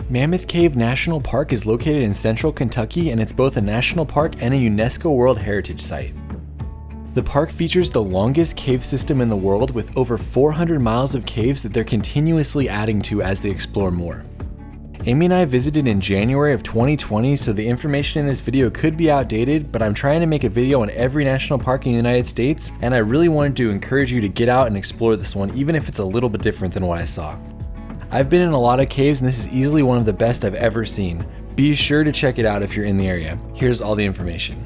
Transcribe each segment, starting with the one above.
Mammoth Cave National Park is located in central Kentucky, and it's both a national park and a UNESCO World Heritage Site. The park features the longest cave system in the world, with over 400 miles of caves that they're continuously adding to as they explore more. Amie and I visited in January of 2020, so the information in this video could be outdated, but I'm trying to make a video on every national park in the United States, and I really wanted to encourage you to get out and explore this one, even if it's a little bit different than what I saw. I've been in a lot of caves, and this is easily one of the best I've ever seen. Be sure to check it out if you're in the area. Here's all the information.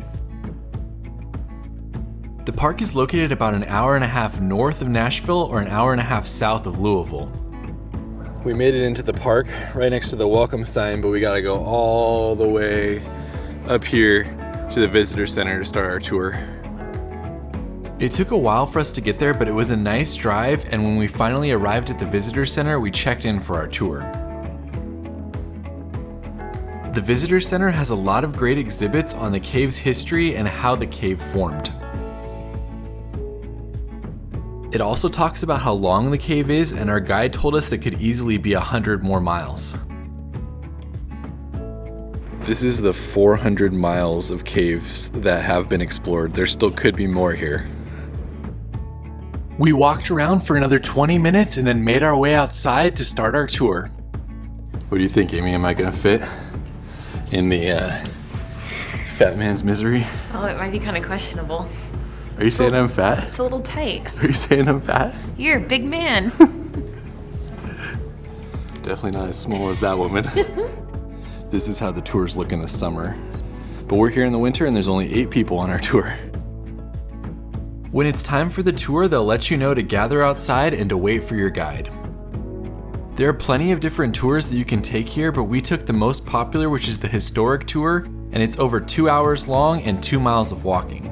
The park is located about an hour and a half north of Nashville or an hour and a half south of Louisville. We made it into the park right next to the welcome sign, but we gotta go all the way up here to the visitor center to start our tour. It took a while for us to get there, but it was a nice drive, and when we finally arrived at the visitor center, we checked in for our tour. The visitor center has a lot of great exhibits on the cave's history and how the cave formed. It also talks about how long the cave is, and our guide told us it could easily be 100 more miles. This is the 400 miles of caves that have been explored. There still could be more here. We walked around for another 20 minutes and then made our way outside to start our tour. What do you think, Amie? Am I gonna fit in the fat man's misery? Oh, it might be kind of questionable. Are you saying I'm fat? It's a little tight. Are you saying I'm fat? You're a big man. Definitely not as small as that woman. This is how the tours look in the summer. But we're here in the winter and there's only 8 people on our tour. When it's time for the tour, they'll let you know to gather outside and to wait for your guide. There are plenty of different tours that you can take here, but we took the most popular, which is the historic tour, and it's over 2 hours long and 2 miles of walking.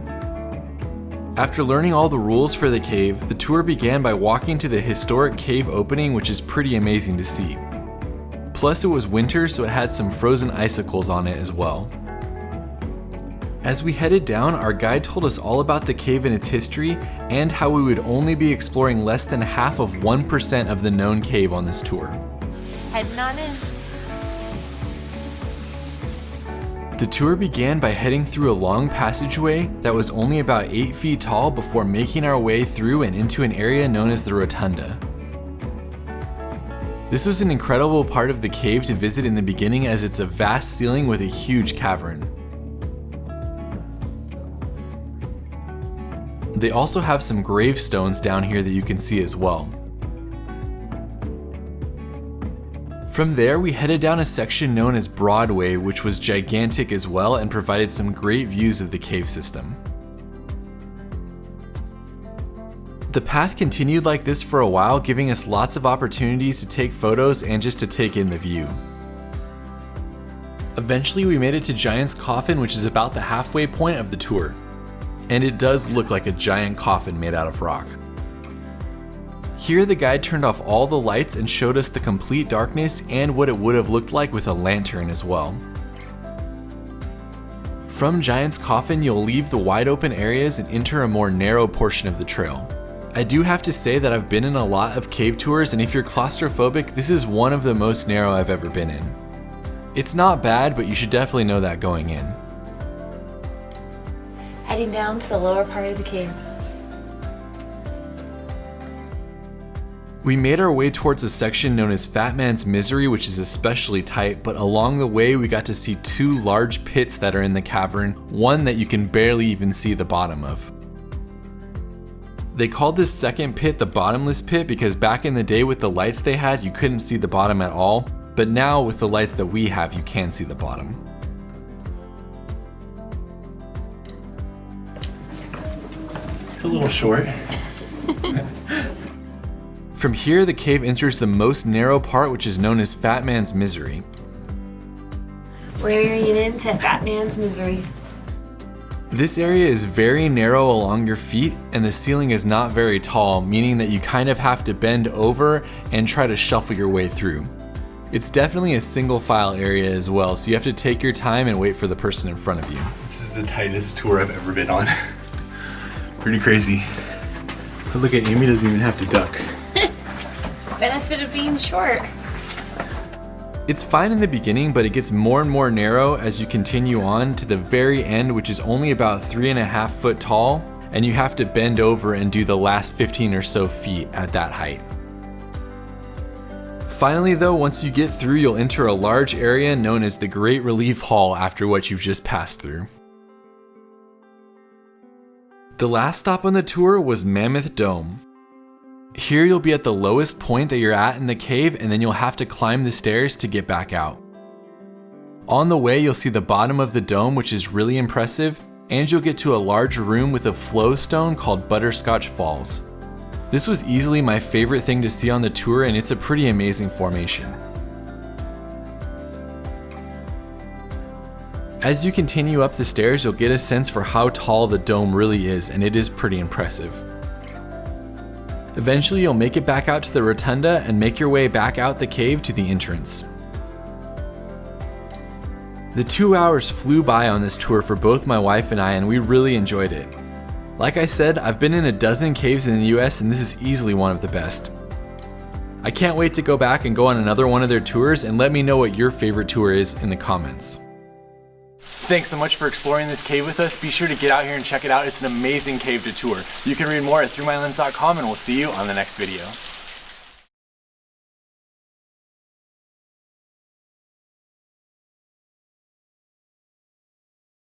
After learning all the rules for the cave, the tour began by walking to the historic cave opening, which is pretty amazing to see. Plus it was winter, so it had some frozen icicles on it as well. As we headed down, our guide told us all about the cave and its history, and how we would only be exploring less than half of 1% of the known cave on this tour. Heading on in. The tour began by heading through a long passageway that was only about 8 feet tall before making our way through and into an area known as the rotunda. This was an incredible part of the cave to visit in the beginning, as it's a vast ceiling with a huge cavern. They also have some gravestones down here that you can see as well. From there, we headed down a section known as Broadway, which was gigantic as well and provided some great views of the cave system. The path continued like this for a while, giving us lots of opportunities to take photos and just to take in the view. Eventually, we made it to Giant's Coffin, which is about the halfway point of the tour. And it does look like a giant coffin made out of rock. Here the guide turned off all the lights and showed us the complete darkness and what it would have looked like with a lantern as well. From Giant's Coffin, you'll leave the wide open areas and enter a more narrow portion of the trail. I do have to say that I've been in a lot of cave tours, and if you're claustrophobic, this is one of the most narrow I've ever been in. It's not bad, but you should definitely know that going in. Heading down to the lower part of the cave. We made our way towards a section known as Fat Man's Misery, which is especially tight, but along the way we got to see 2 large pits that are in the cavern, one that you can barely even see the bottom of. They called this second pit the bottomless pit because back in the day with the lights they had, you couldn't see the bottom at all, but now with the lights that we have, you can see the bottom. It's a little short. From here, the cave enters the most narrow part, which is known as Fat Man's Misery. We're getting into Fat Man's Misery. This area is very narrow along your feet, and the ceiling is not very tall, meaning that you kind of have to bend over and try to shuffle your way through. It's definitely a single file area as well, so you have to take your time and wait for the person in front of you. This is the tightest tour I've ever been on. Pretty crazy. But look at Amie, doesn't even have to duck. Benefit of being short. It's fine in the beginning, but it gets more and more narrow as you continue on to the very end, which is only about 3.5 feet tall, and you have to bend over and do the last 15 or so feet at that height. Finally though, once you get through, you'll enter a large area known as the Great Relief Hall after what you've just passed through. The last stop on the tour was Mammoth Dome. Here you'll be at the lowest point that you're at in the cave, and then you'll have to climb the stairs to get back out. On the way, you'll see the bottom of the dome, which is really impressive, and you'll get to a large room with a flow stone called Butterscotch Falls. This was easily my favorite thing to see on the tour, and it's a pretty amazing formation. As you continue up the stairs, you'll get a sense for how tall the dome really is, and it is pretty impressive. Eventually, you'll make it back out to the rotunda and make your way back out the cave to the entrance. The 2 hours flew by on this tour for both my wife and I, and we really enjoyed it. Like I said, I've been in a dozen caves in the US, and this is easily one of the best. I can't wait to go back and go on another one of their tours, and let me know what your favorite tour is in the comments. Thanks so much for exploring this cave with us. Be sure to get out here and check it out. It's an amazing cave to tour. You can read more at throughmylens.com, and we'll see you on the next video.